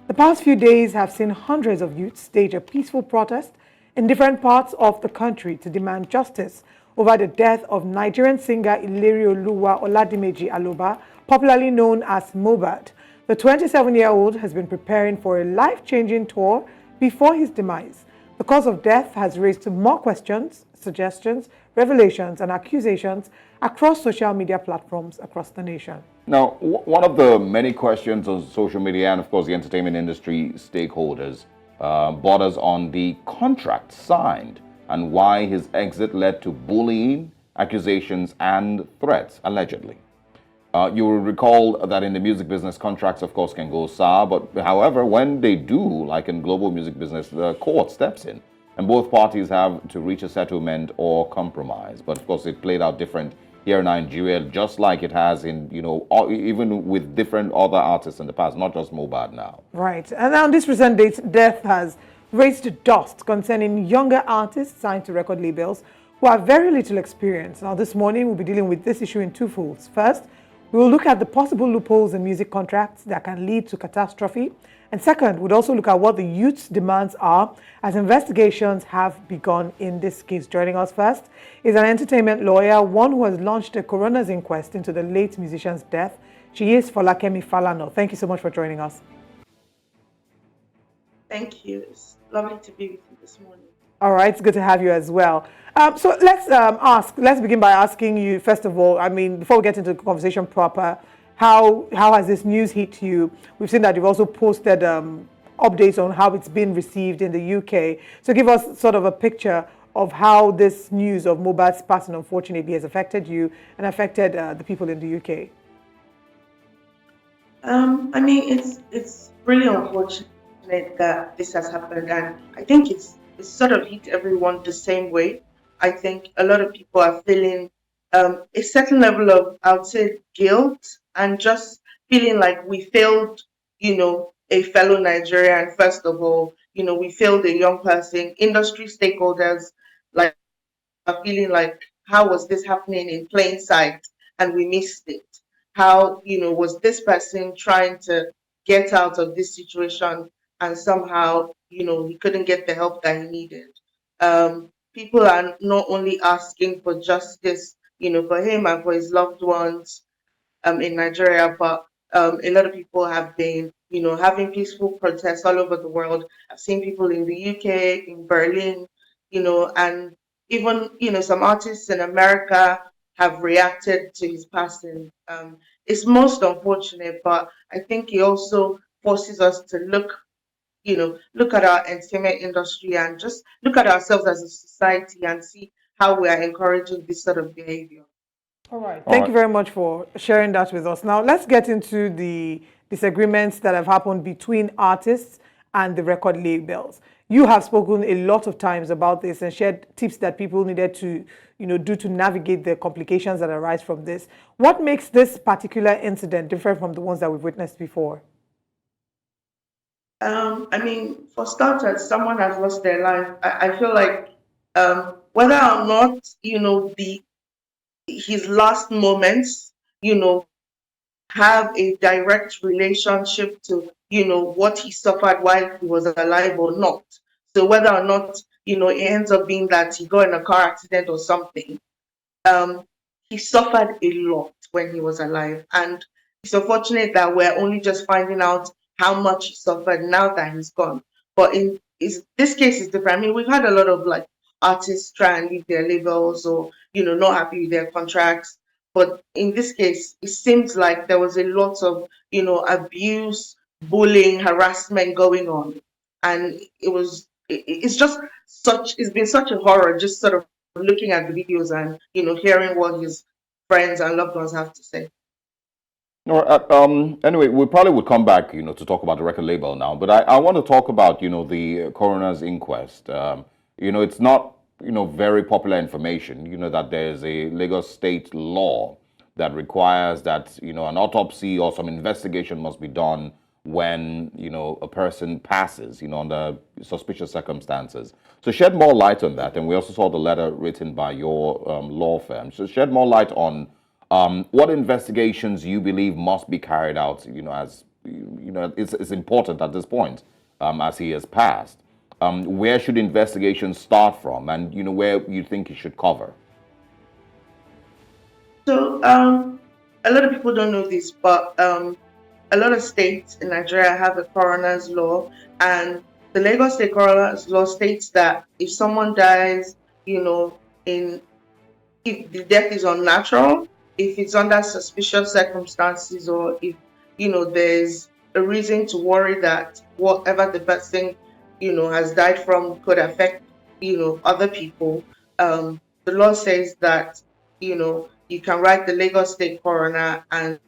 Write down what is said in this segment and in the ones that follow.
The past few days have seen hundreds of youths stage a peaceful protest in different parts of the country to demand justice over the death of Nigerian singer Ilerioluwa Aloba, popularly known as Mohbad. The 27-year-old has been preparing for a life-changing tour before his demise. The cause of death has raised more questions, suggestions, revelations, and accusations across social media platforms across the nation. Now, one of the many questions on social media and, of course, the entertainment industry stakeholders borders on the contract signed and why his exit led to bullying, accusations, and threats, allegedly. You will recall that in the music business, contracts, of course, can go sour, but however, when they do, like in global music business, the court steps in, and both parties have to reach a settlement or compromise. But of course, it played out different here in Nigeria, just like it has in, even with different other artists in the past, not just Mohbad now. Right. And now this recent death has raised dust concerning younger artists signed to record labels who have very little experience. Now this morning, we'll be dealing with this issue in two folds. First, we will look at the possible loopholes in music contracts that can lead to catastrophe. And second, we'll also look at what the youth's demands are as investigations have begun in this case. Joining us first is an entertainment lawyer, one who has launched a coroner's inquest into the late musician's death. She is Folakemi Falana. Thank you so much for joining us. Thank you. It's lovely to be with you this morning. All right, it's good to have you as well. So let's begin by asking you, first of all, before we get into the conversation proper, how has this news hit you? We've seen that you've also posted updates on how it's been received in the UK. So give us sort of a picture of how this news of Mohbad's passing, unfortunately, has affected you and affected the people in the UK. It's really unfortunate that this has happened, and I think it's sort of hit everyone the same way. I think a lot of people are feeling a certain level of, I would say, guilt, and just feeling like we failed, a fellow Nigerian. First of all, we failed a young person. Industry stakeholders like are feeling like, how was this happening in plain sight and we missed it? How, was this person trying to get out of this situation and somehow, he couldn't get the help that he needed? People are not only asking for justice, for him and for his loved ones in Nigeria, but a lot of people have been, having peaceful protests all over the world. I've seen people in the UK, in Berlin, and even, some artists in America have reacted to his passing. It's most unfortunate, but I think it also forces us to look at our entertainment industry and just look at ourselves as a society and see how we are encouraging this sort of behavior. All right. Thank you very much for sharing that with us. Now, let's get into the disagreements that have happened between artists and the record labels. You have spoken a lot of times about this and shared tips that people needed to, do to navigate the complications that arise from this. What makes this particular incident different from the ones that we've witnessed before? For starters, someone has lost their life. I feel like whether or not, his last moments, have a direct relationship to, what he suffered while he was alive or not. So whether or not, it ends up being that he got in a car accident or something, he suffered a lot when he was alive. And it's unfortunate that we're only just finding out how much he suffered now that he's gone. But this case is different. We've had a lot of artists try and leave their labels or, not happy with their contracts. But in this case, it seems like there was a lot of, abuse, bullying, harassment going on. And it's been such a horror just sort of looking at the videos and, hearing what his friends and loved ones have to say. Anyway, we probably would come back, to talk about the record label now. But I want to talk about, the coroner's inquest. It's not, very popular information, that there's a Lagos state law that requires that, an autopsy or some investigation must be done when, a person passes, under suspicious circumstances. So shed more light on that. And we also saw the letter written by your law firm. So shed more light on what investigations you believe must be carried out, as it's important at this point, as he has passed. Where should investigations start from, and where you think it should cover? So, a lot of people don't know this, but a lot of states in Nigeria have a coroner's law, and the Lagos State coroner's law states that if someone dies, you know, in if the death is unnatural, if it's under suspicious circumstances, or if there's a reason to worry that whatever the person has died from could affect other people. The law says that you can write the Lagos State coroner and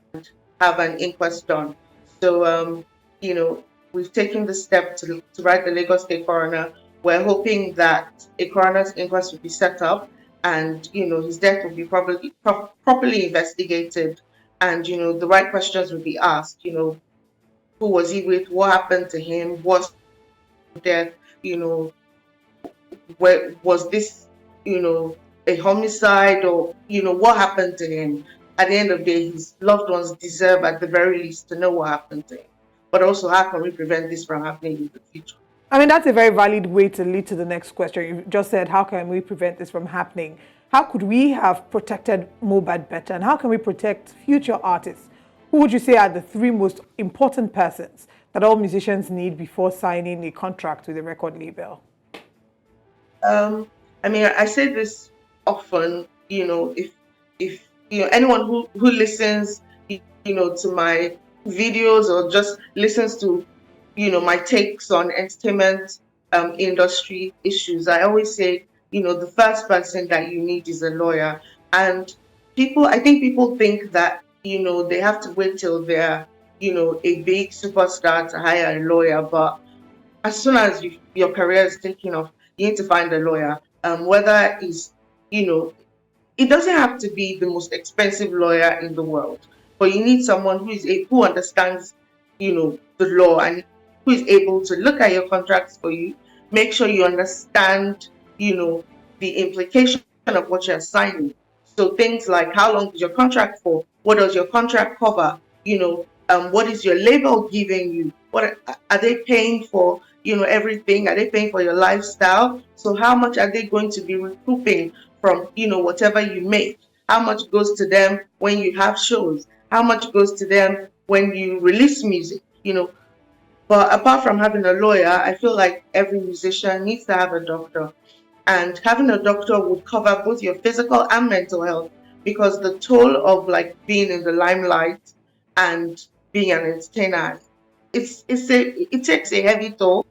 have an inquest done. So we've taken the step to write the Lagos State coroner. We're hoping that a coroner's inquest will be set up, and his death will be properly investigated, and the right questions will be asked. Who was he with? What happened to him? Was death? Where was this? A homicide, or what happened to him? At the end of the day, his loved ones deserve, at the very least, to know what happened to him. But also, how can we prevent this from happening in the future? I mean, that's a very valid way to lead to the next question. You just said, how can we prevent this from happening? How could we have protected Mohbad better? And how can we protect future artists? Who would you say are the three most important persons that all musicians need before signing a contract with a record label? I say this often, if anyone who listens, to my videos, or just listens to my takes on entertainment industry issues, I always say the first person that you need is a lawyer. And I think people think that they have to wait till they're a big superstar to hire a lawyer, but as soon as your career is taking off, you need to find a lawyer. Whether it's it doesn't have to be the most expensive lawyer in the world, but you need someone who understands, the law, and who is able to look at your contracts for you, make sure you understand, the implication of what you're signing. So things like, how long is your contract for? What does your contract cover? What is your label giving you? What are they paying for? Everything. Are they paying for your lifestyle? So how much are they going to be recouping from whatever you make? How much goes to them when you have shows? How much goes to them when you release music? But apart from having a lawyer, I feel like every musician needs to have a doctor. And having a doctor would cover both your physical and mental health, because the toll of being in the limelight and being an entertainer, it takes a heavy toll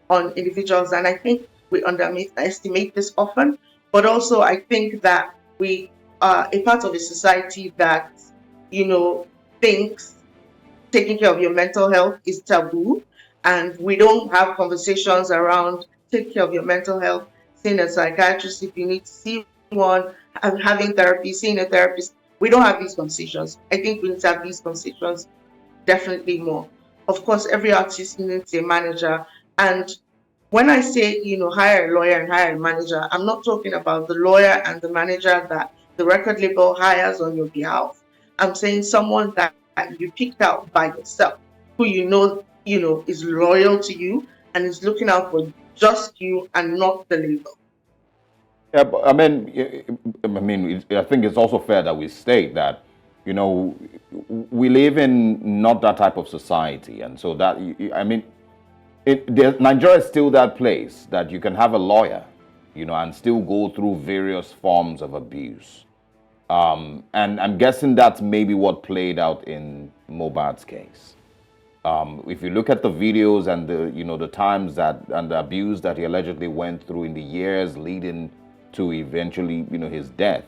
on individuals, and I think we underestimate this often. But also, I think that we are a part of a society that thinks taking care of your mental health is taboo, and we don't have conversations around take care of your mental health, seeing a psychiatrist if you need to see one, and having therapy, seeing a therapist. We don't have these conversations. I think we need to have these conversations definitely more. Of course, every artist needs a manager, and when I say hire a lawyer and hire a manager, I'm not talking about the lawyer and the manager that the record label hires on your behalf. I'm saying someone that you picked out by yourself, who is loyal to you and is looking out for just you and not the label. Yeah, but I think it's also fair that we state that, we live in not that type of society, and so that Nigeria is still that place that you can have a lawyer, and still go through various forms of abuse. And I'm guessing that's maybe what played out in Mohbad's case. If you look at the videos and the times and the abuse that he allegedly went through in the years leading to eventually his death,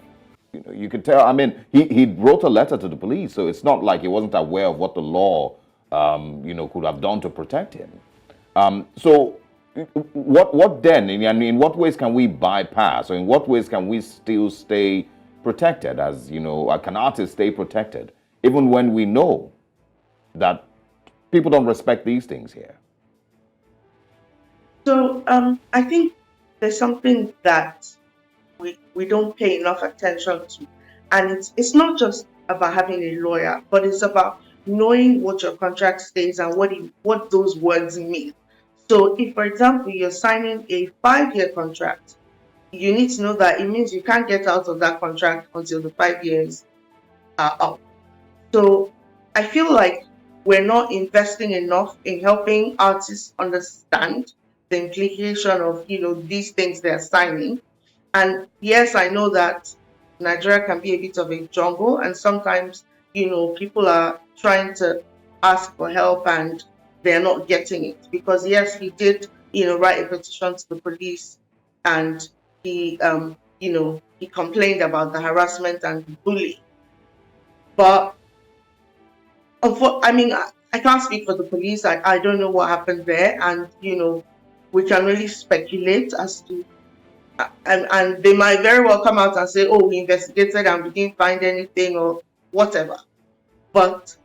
you could tell. He wrote a letter to the police, so it's not like he wasn't aware of what the law could have done to protect him. So what then? In what ways can we bypass, or in what ways can we still stay protected, as can artists stay protected even when we know that people don't respect these things here? So I think there's something that we don't pay enough attention to, and it's not just about having a lawyer, but it's about knowing what your contract states and what those words mean. So if, for example, you're signing a 5-year contract, you need to know that it means you can't get out of that contract until the 5 years are up. So I feel like we're not investing enough in helping artists understand the implication of, these things they're signing. And yes, I know that Nigeria can be a bit of a jungle, and sometimes, people are trying to ask for help and they're not getting it. Because yes, he did, write a petition to the police, and he complained about the harassment and the bullying. But I mean, I can't speak for the police. I don't know what happened there, and we can really speculate as to, and they might very well come out and say, "Oh, we investigated and we didn't find anything," or whatever. But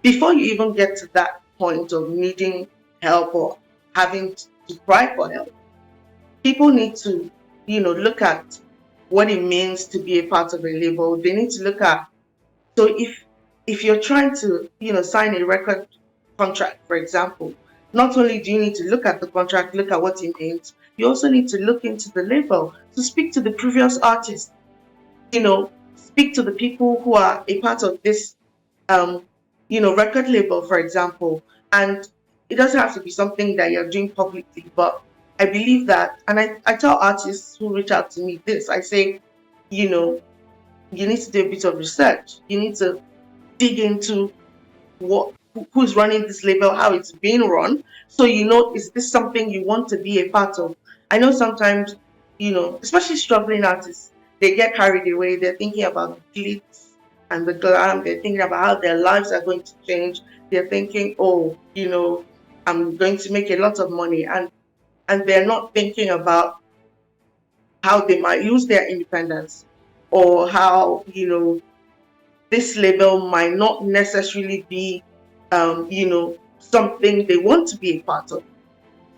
before you even get to that point of needing help or having to cry for help, people need to, look at what it means to be a part of a label. They need to look at, so if you're trying to, sign a record contract, for example, not only do you need to look at the contract, look at what it means, you also need to look into the label, to speak to the previous artists, speak to the people who are a part of this, record label, for example. And it doesn't have to be something that you're doing publicly, but I believe that, and I tell artists who reach out to me this, I say, you need to do a bit of research. You need to dig into who's running this label, how it's being run, so is this something you want to be a part of? I know sometimes, especially struggling artists, they get carried away. They're thinking about the glitz and the glam. They're thinking about how their lives are going to change. They're thinking, oh, I'm going to make a lot of money, and they're not thinking about how they might lose their independence, or how this label might not necessarily be, something they want to be a part of.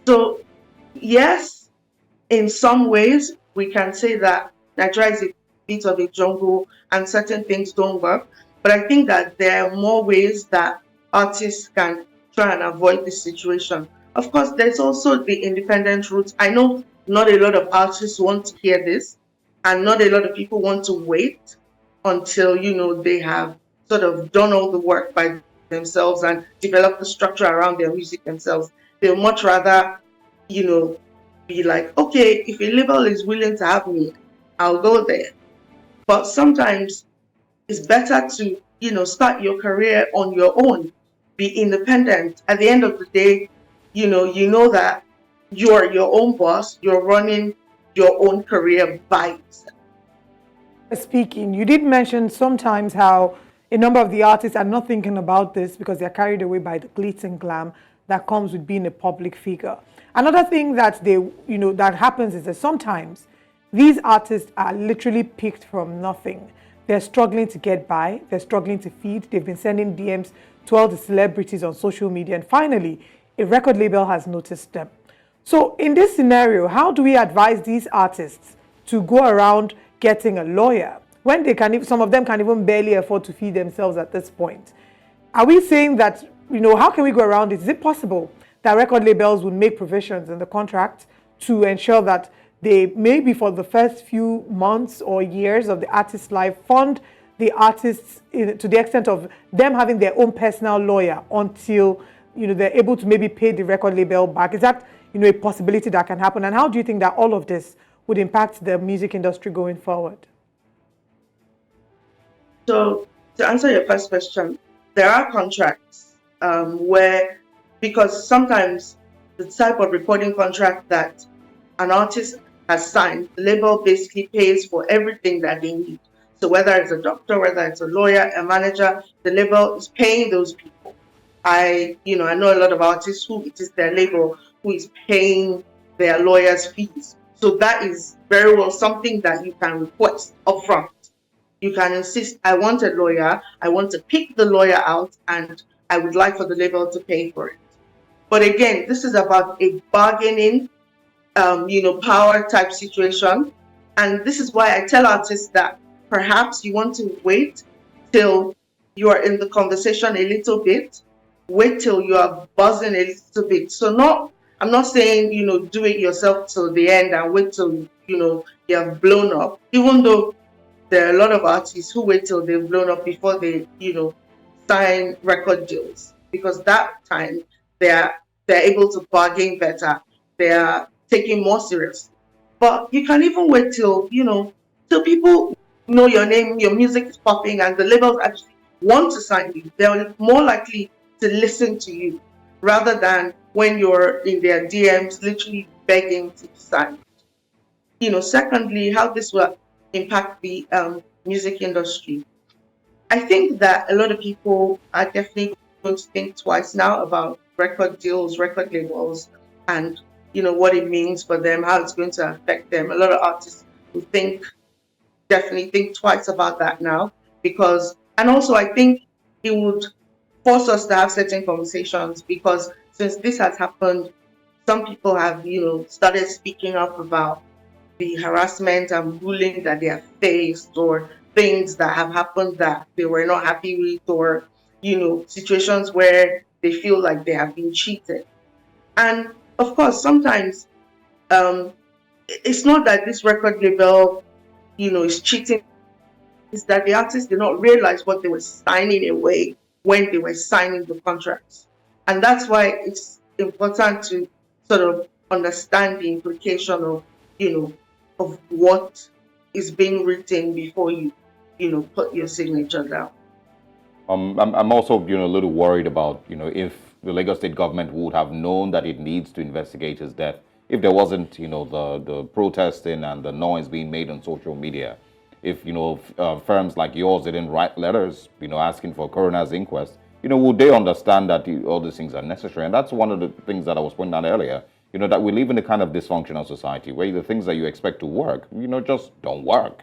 So, yes, in some ways, we can say that Nigeria is a bit of a jungle and certain things don't work. But I think that there are more ways that artists can try and avoid this situation. Of course, there's also the independent route. I know not a lot of artists want to hear this, and not a lot of people want to wait until they have sort of done all the work by themselves and develop the structure around their music themselves. They'll much rather, be like, okay, if a label is willing to have me, I'll go there. But sometimes it's better to, start your career on your own, be independent. At the end of the day, you know that you are your own boss, you're running your own career by yourself. Speaking, you did mention sometimes how a number of the artists are not thinking about this because they're carried away by the glitz and glam that comes with being a public figure. Another thing that that happens is that sometimes these artists are literally picked from nothing. They're struggling to get by, they're struggling to feed, they've been sending DMs to all the celebrities on social media, and finally, a record label has noticed them. So in this scenario, how do we advise these artists to go around getting a lawyer when some of them can even barely afford to feed themselves at this point? Are we saying that, how can we go around it? Is it possible that record labels would make provisions in the contract to ensure that they, maybe for the first few months or years of the artist's life, fund the artists to the extent of them having their own personal lawyer until they're able to maybe pay the record label back? Is that a possibility that can happen? And how do you think that all of this would impact the music industry going forward? So to answer your first question, there are contracts where, because sometimes the type of recording contract that an artist has signed, the label basically pays for everything that they need. So whether it's a doctor, whether it's a lawyer, a manager, the label is paying those people. I know a lot of artists who it is their label who is paying their lawyers' fees. So that is very well something that you can request upfront. You can insist, I want a lawyer, I want to pick the lawyer out, and I would like for the label to pay for it. But again, this is about a bargaining, power type situation. And this is why I tell artists that perhaps you want to wait till, you are in the conversation a little bit, wait till you are buzzing a little bit. So I'm not saying, do it yourself till the end and wait till, you have blown up, even though there are a lot of artists who wait till they've blown up before they, sign record deals, because that time they're able to bargain better. They are taking more seriously. But you can even wait till, till people know your name, your music is popping, and the labels actually want to sign you. They're more likely to listen to you rather than when you're in their DMs literally begging to be signed. Secondly, how this will impact the music industry. I think that a lot of people are definitely going to think twice now about record deals, record labels, and what it means for them, how it's going to affect them. A lot of artists will definitely think twice about that now, and also I think it would force us to have certain conversations, because since this has happened, some people have, started speaking up about the harassment and bullying that they have faced, or things that have happened that they were not happy with, or situations where they feel like they have been cheated. And of course, sometimes it's not that this record label is cheating, it's that the artists did not realize what they were signing away when they were signing the contracts. And that's why it's important to sort of understand the implication of, of what is being written before you, put your signature down. I'm also, a little worried about, if the Lagos State government would have known that it needs to investigate his death, if there wasn't, the protesting and the noise being made on social media, if, firms like yours didn't write letters, asking for a coroner's inquest, would they understand that all these things are necessary? And that's one of the things that I was pointing out earlier, that we live in a kind of dysfunctional society where the things that you expect to work, just don't work.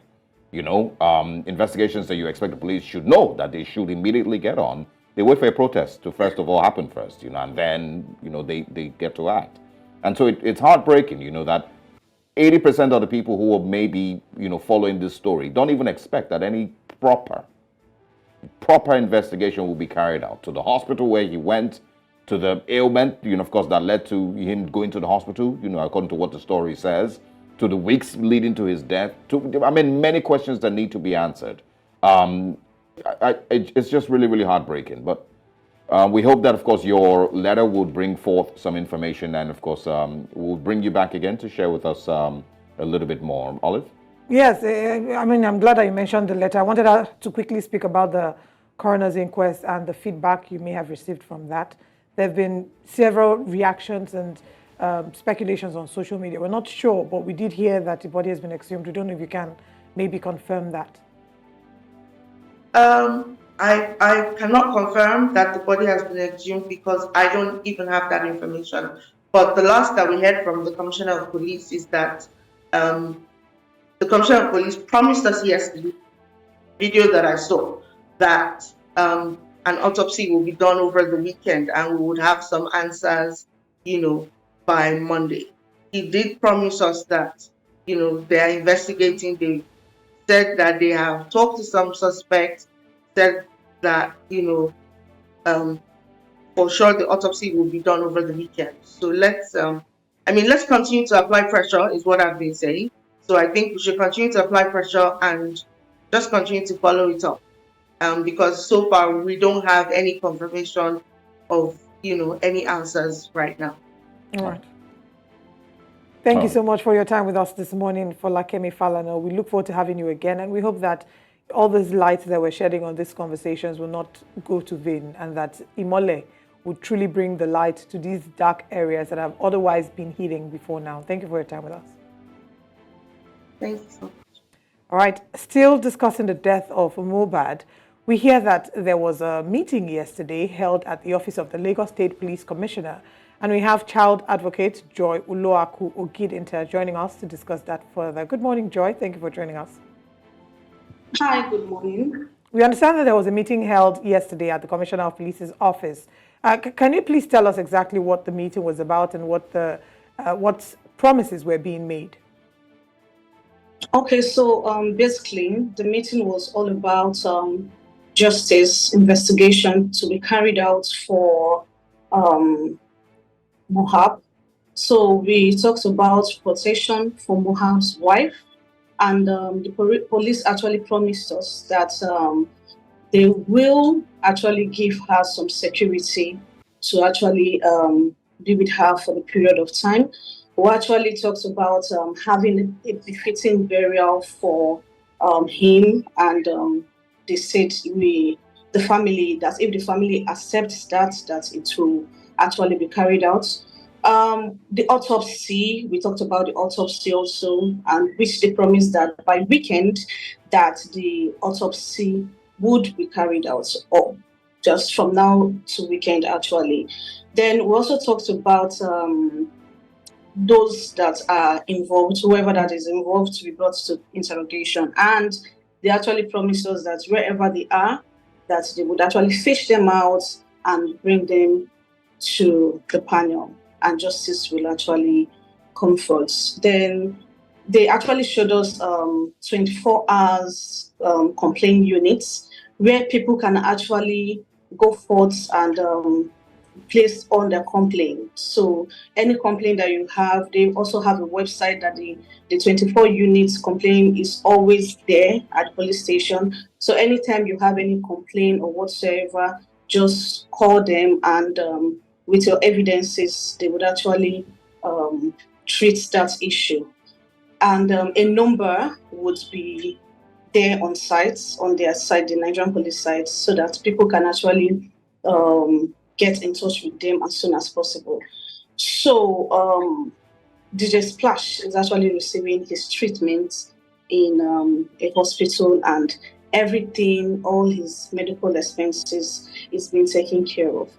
Investigations that you expect the police should know that they should immediately get on. They wait for a protest to first of all happen first, and then, they get to act. And so it's heartbreaking, that 80% of the people who are maybe, following this story don't even expect that any proper investigation will be carried out to the hospital where he went, to the ailment, of course, that led to him going to the hospital, according to what the story says, to the weeks leading to his death, many questions that need to be answered. It's just really, really heartbreaking. But we hope that, of course, your letter will bring forth some information, and, of course, we'll bring you back again to share with us a little bit more. Olive? Yes, I'm glad that you mentioned the letter. I wanted to quickly speak about the coroner's inquest and the feedback you may have received from that. There have been several reactions and speculations on social media. We're not sure, but we did hear that the body has been exhumed. We don't know if you can maybe confirm that. I cannot confirm that the body has been exhumed because I don't even have that information. But the last that we heard from the Commissioner of Police is that the Commissioner of Police promised us yesterday, video that I saw, that an autopsy will be done over the weekend and we would have some answers, by Monday. He did promise us that, they are investigating. They said that they have talked to some suspects, said that, for sure the autopsy will be done over the weekend. So let's continue to apply pressure is what I've been saying. So I think we should continue to apply pressure and just continue to follow it up. Because so far we don't have any confirmation of, any answers right now. All right. Thank you so much for your time with us this morning, Folakemi Falana. We look forward to having you again, and we hope that all this light that we're shedding on these conversations will not go to vain, and that Imole would truly bring the light to these dark areas that have otherwise been hidden before now. Thank you for your time with us. Thank you so much. All right, still discussing the death of Mohbad, we hear that there was a meeting yesterday held at the office of the Lagos State Police Commissioner, and we have child advocate Joy Uluoku Ogidinta joining us to discuss that further. Good morning, Joy. Thank you for joining us. Hi, good morning. We understand that there was a meeting held yesterday at the Commissioner of Police's office. Can you please tell us exactly what the meeting was about and what promises were being made? Okay, so basically the meeting was all about justice investigation to be carried out for Mohbad. So we talked about protection for Mohbad's wife, and the police actually promised us that they will actually give her some security to actually be with her for the period of time. We actually talked about having a befitting burial for him, and they said the family, that if the family accepts that it will actually be carried out. The autopsy, we talked about the autopsy also, and which they promised that by weekend that the autopsy would be carried out, or just from now to weekend actually. Then we also talked about those that are involved, whoever that is involved, to be brought to interrogation, and they actually promised us that wherever they are, that they would actually fish them out and bring them to the panel, and justice will actually come forth. Then they actually showed us 24 hours complaint units where people can actually go forth and place on their complaint. So any complaint that you have, they also have a website that the 24 units complaint is always there at the police station. So anytime you have any complaint or whatsoever, just call them, and with your evidences, they would actually treat that issue. And a number would be there on sites, on their site, the Nigerian police site, so that people can actually get in touch with them as soon as possible. So DJ Splash is actually receiving his treatment in a hospital, and everything, all his medical expenses is being taken care of.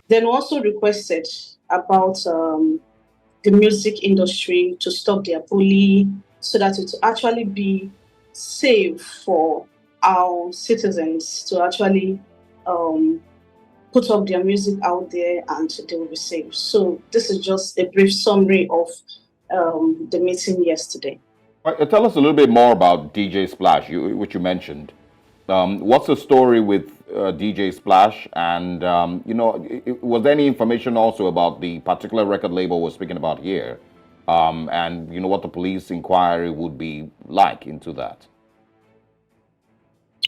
Then also requested about the music industry to stop their bully, so that it will actually be safe for our citizens to actually put up their music out there, and they will be safe. So this is just a brief summary of the meeting yesterday. Tell us a little bit more about DJ Splash, which you mentioned. What's the story with DJ Splash? And, was there any information also about the particular record label we're speaking about here? And, what the police inquiry would be like into that?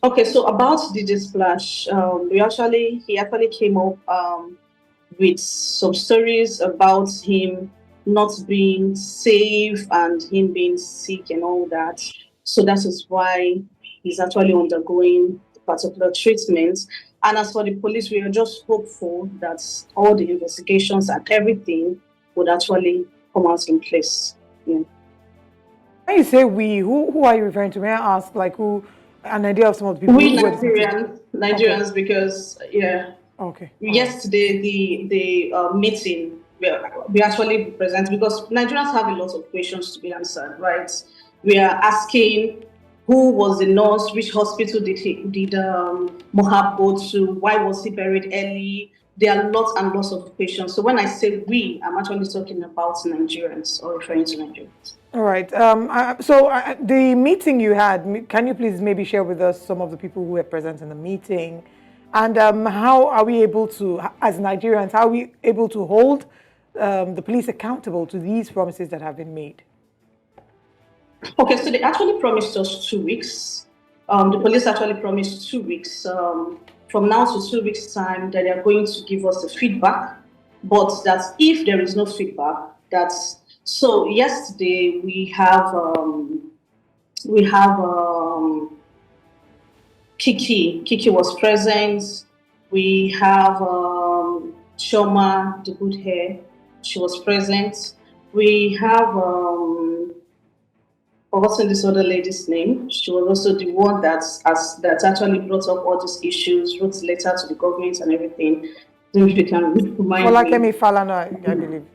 Okay, so about DJ Splash, he actually came up with some stories about him not being safe and him being sick and all that. So that is why he's actually undergoing particular treatment. And as for the police, we are just hopeful that all the investigations and everything would actually come out in place. Yeah. When you say we, who are you referring to? May I ask, an idea of some of the people? We Nigerians, okay. Because okay. Yesterday the meeting we actually present, because Nigerians have a lot of questions to be answered, right? We are asking who was the nurse, which hospital did Mohbad go to, why was he buried early? There are lots and lots of questions. So when I say we, I'm actually talking about Nigerians, or referring to Nigerians. All right. So the meeting you had, can you please maybe share with us some of the people who were present in the meeting? And how are we able to, as Nigerians, how are we able to hold the police accountable to these promises that have been made? Okay, so they actually promised us 2 weeks. The police actually promised 2 weeks. From now to 2 weeks' time, that they are going to give us the feedback. But that if there is no feedback, that's so. Yesterday we have Kiki. Kiki was present. We have Shoma, the good hair. She was present. We have forgotten this other lady's name. She was also the one that actually brought up all these issues, wrote letter to the government and everything. If you can remind me. Folakemi Falana, I believe.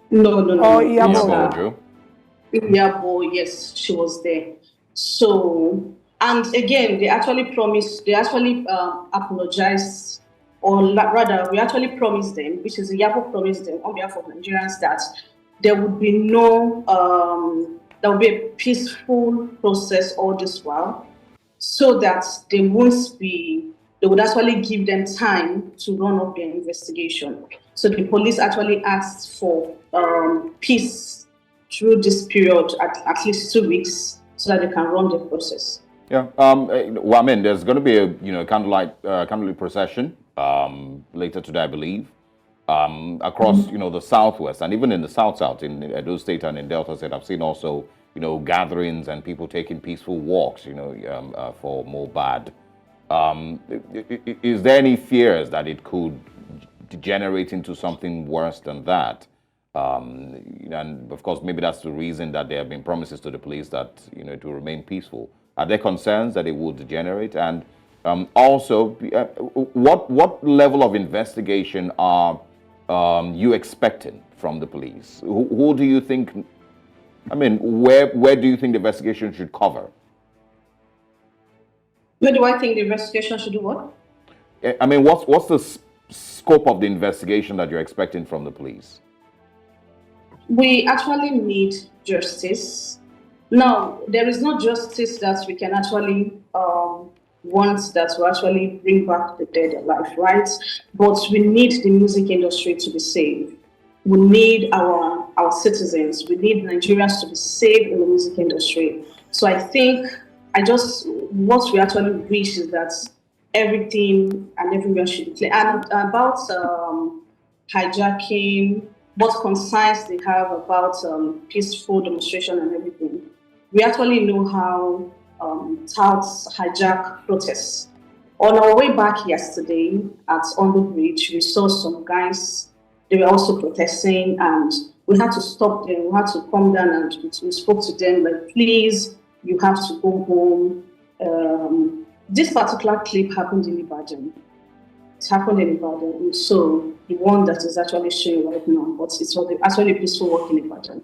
No. Oh, Iyabo. Iyabo, yes, she was there. So, and again, they actually apologized, or rather, we actually promised them, which is Iyabo promised them on behalf of Nigerians, that there would be no, there would be a peaceful process all this while. so that they would actually give them time to run up their investigation. So the police actually asked for peace through this period at least 2 weeks so that they can run the process. Yeah. Well, I mean, there's going to be a candlelit procession later today, I believe, across the southwest and even in the south in Edo State and in Delta State. I've seen also gatherings and people taking peaceful walks for Mohbad. Is there any fears that it could degenerate into something worse than that? And of course, maybe that's the reason that there have been promises to the police that it will remain peaceful. Are there concerns that it will degenerate? And also, what level of investigation are you expecting from the police? Who do you think? I mean, where do you think the investigation should cover? Where do I think the investigation should do what? I mean, what's the scope of the investigation that you're expecting from the police? We actually need justice. Now, there is no justice that we can actually want that will actually bring back the dead alive, right? But we need the music industry to be saved. We need our citizens. We need Nigerians to be saved in the music industry. So I think what we actually wish is that everything and everywhere should be clear. And about hijacking, what concerns they have about peaceful demonstration and everything. We actually know how touts hijack protests. On our way back yesterday on the bridge, we saw some guys, they were also protesting, and we had to stop them. We had to come down and we spoke to them, like, please, you have to go home. This particular clip happened in Ibadan. It happened in Ibadan. So the one that is actually showing right now, but it was actually a peaceful walk in Ibadan.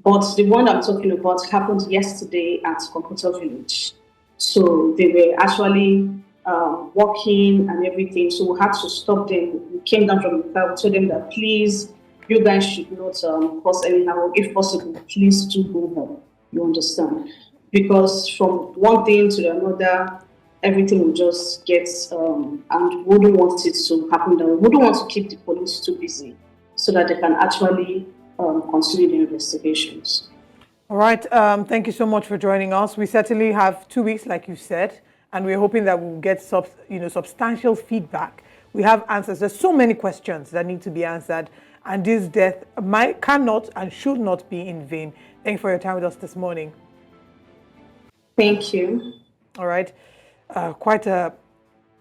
But the one I'm talking about happened yesterday at Computer Village. So they were actually walking and everything. So we had to stop them. We came down from the car. We told them that, please, you guys should not cause any harm. If possible, please do go home. You understand? Because from one thing to another, everything will just get, and we wouldn't want it to happen. We wouldn't want to keep the police too busy so that they can actually continue the investigations. All right. Thank you so much for joining us. We certainly have 2 weeks, like you said, and we're hoping that we'll get substantial feedback. We have answers. There's so many questions that need to be answered, and this death cannot and should not be in vain. Thank you for your time with us this morning. Thank you. All right. Quite a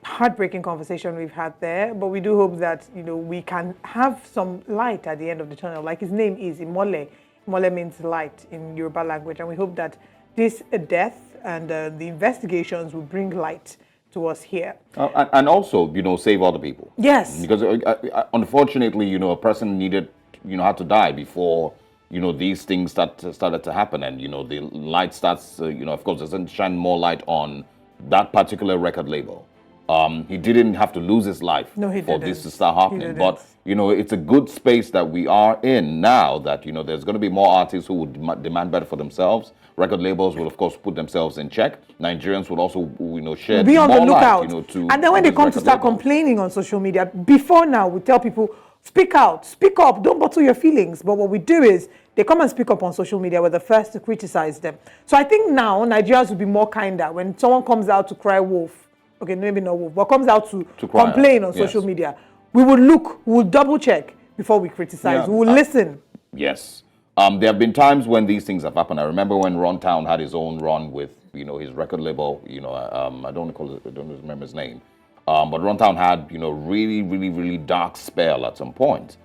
heartbreaking conversation we've had there, but we do hope that we can have some light at the end of the tunnel. Like his name is Imole. Imole means light in Yoruba language, and we hope that this death and the investigations will bring light to us here. And also, save other people. Yes. Because unfortunately, a person had to die before these things started to happen, and the light starts. Of course, doesn't shine more light on that particular record label. He didn't have to lose his life for this to start happening. But, it's a good space that we are in now that, there's going to be more artists who would demand better for themselves. Record labels will, of course, put themselves in check. Nigerians will also, share be on more the lookout. light, and then when they come to start complaining on social media, before now, we tell people, speak out, speak up, don't bottle your feelings. But what we do is they come and speak up on social media. We're the first to criticize them. So I think now Nigerians will be more kinder when someone comes out to cry wolf. Okay, maybe not wolf, but comes out to complain on social media. We will double check before we criticize. We will listen. Yes. There have been times when these things have happened. I remember when Ron Town had his own run with, his record label, I don't remember his name. But Ron Town had, really, really, really dark spell at some point.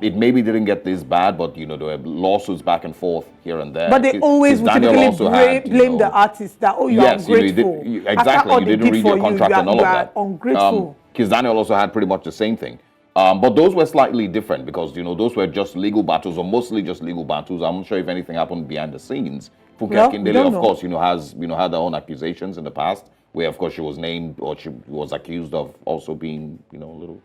It maybe didn't get this bad, but there were lawsuits back and forth here and there. But they always would typically blame the artist that you are ungrateful. Exactly, you didn't read your contract and all of that. Ungrateful. Kiss Daniel also had pretty much the same thing. But those were slightly different because those were just legal battles, or mostly just legal battles. I'm not sure if anything happened behind the scenes. Funke Akindele, of course, has had her own accusations in the past, where of course she was named or she was accused of also being a little.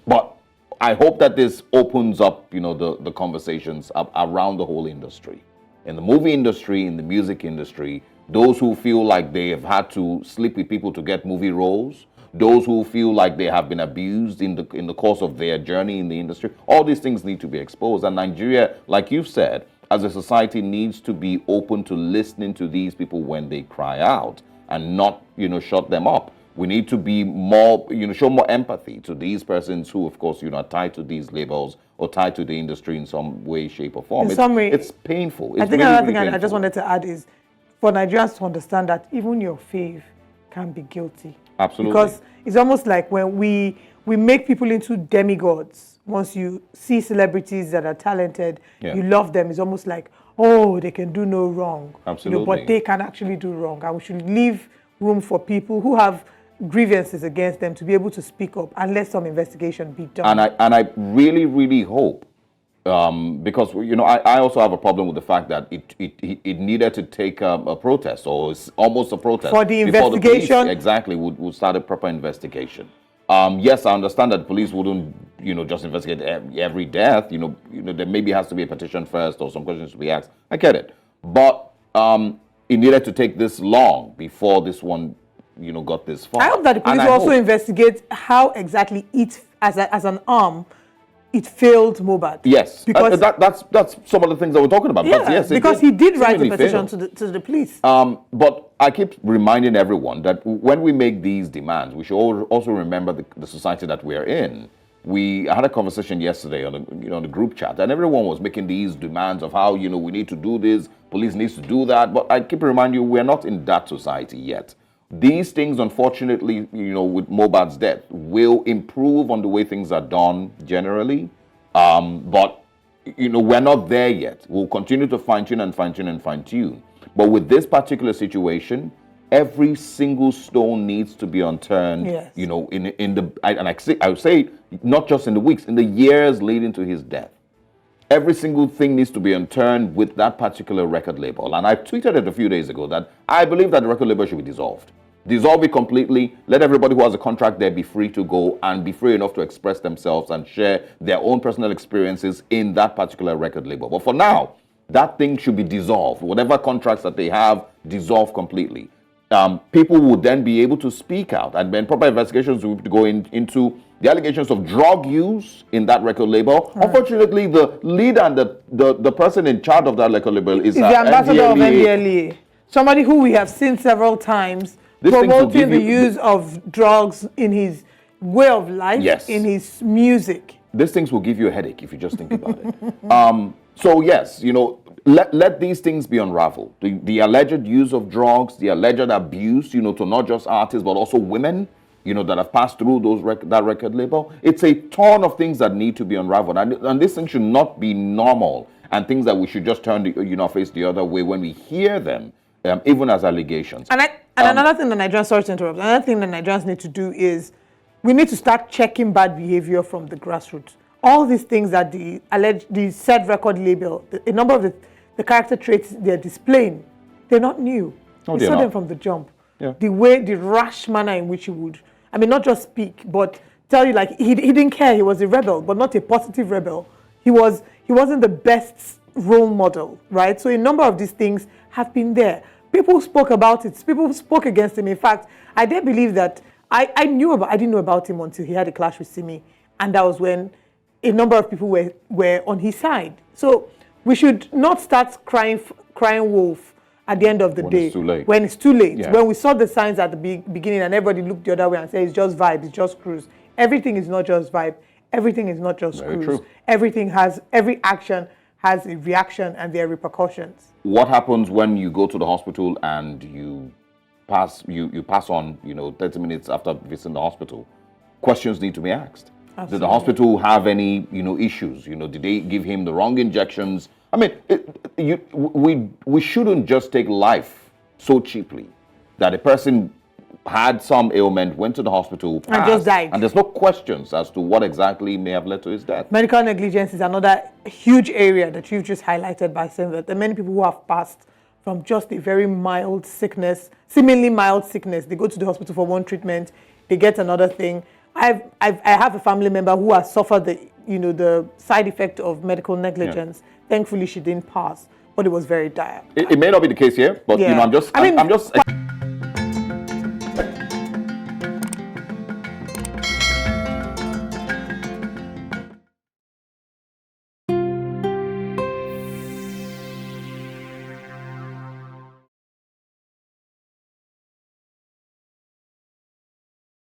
But I hope that this opens up, the conversations around the whole industry. In the movie industry, in the music industry, those who feel like they have had to sleep with people to get movie roles, those who feel like they have been abused in the course of their journey in the industry. All these things need to be exposed. And Nigeria, like you've said, as a society needs to be open to listening to these people when they cry out and not, shut them up. We need to be more, show more empathy to these persons who, of course, are tied to these labels or tied to the industry in some way, shape, or form. In some way, it's painful. It's I think really, another really thing I painful. just wanted to add is for Nigerians to understand that even your fave can be guilty. Absolutely. Because it's almost like when we make people into demigods. Once you see celebrities that are talented, you love them. It's almost like, oh, they can do no wrong. Absolutely. But they can actually do wrong. And we should leave room for people who have grievances against them to be able to speak up and let some investigation be done. And I really, really hope, because I also have a problem with the fact that it needed to take a protest, or it's almost a protest For the before the investigation? police exactly would start a proper investigation. Yes, I understand that the police wouldn't just investigate every death. There maybe has to be a petition first or some questions to be asked. I get it, but it needed to take this long before this one got this far. I hope that the police will also investigate how exactly it, as an arm, it failed Mohbad. Yes, because that's some of the things that we're talking about. Because he did write a seemingly petition failed. to the police. But I keep reminding everyone that when we make these demands, we should also remember the society that we are in. We had a conversation yesterday on the group chat, and everyone was making these demands of how we need to do this, police needs to do that. But I keep reminding you, we're not in that society yet. These things, unfortunately, with Mohbad's death, will improve on the way things are done generally. But, we're not there yet. We'll continue to fine-tune and fine-tune and fine-tune. But with this particular situation, every single stone needs to be unturned, Yes. I would say, not just in the weeks, in the years leading to his death. Every single thing needs to be unturned with that particular record label. And I tweeted it a few days ago that I believe that the record label should be dissolved. Dissolve it completely. Let everybody who has a contract there be free to go and be free enough to express themselves and share their own personal experiences in that particular record label. But for now, that thing should be dissolved. Whatever contracts that they have, dissolve completely. People would then be able to speak out, and then proper investigations will go into the allegations of drug use in that record label. Unfortunately, the leader and the person in charge of that record label is the ambassador of NDLEA. Somebody who we have seen several times promoting the use of drugs in his way of life, Yes. in his music. These things will give you a headache if you just think about it. So yes, let these things be unraveled. The alleged use of drugs, the alleged abuse, to not just artists but also women, that have passed through that record label. It's a ton of things that need to be unraveled, and this thing should not be normal, and things that we should just turn face the other way when we hear them, even as allegations. And another thing that Nigerians, sorry to interrupt, another thing that Nigerians need to do is we need to start checking bad behavior from the grassroots. All these things that the said record label, a number of the character traits they're displaying, they're not new. We saw them from the jump. Yeah. The rash manner in which he would, not just speak, but tell you like he didn't care. He was a rebel, but not a positive rebel. He wasn't the best role model, right? So a number of these things have been there. People spoke about it. People spoke against him. In fact, I did believe that I didn't know about him until he had a clash with Simi, and that was when a number of people were on his side. So we should not start crying wolf at the end of the day. It's too late. When it's too late. Yeah. When we saw the signs at the beginning and everybody looked the other way and said it's just vibe, it's just cruise. Everything is not just vibe. Everything is not just Very cruise. true. Every action has a reaction and there are repercussions. What happens when you go to the hospital and you pass on 30 minutes after visiting the hospital? Questions need to be asked. Absolutely. Did the hospital have any issues? Did they give him the wrong injections? We shouldn't just take life so cheaply that a person had some ailment, went to the hospital, passed, And just died. and there's no questions as to what exactly may have led to his death. Medical negligence is another huge area that you've just highlighted by saying that there are many people who have passed from just a very mild sickness, seemingly mild sickness. They go to the hospital for one treatment, they get another thing. I have a family member who has suffered the side effect of medical negligence. Yeah. Thankfully, she didn't pass. but it was very dire. It may not be the case here, but Yeah. I'm just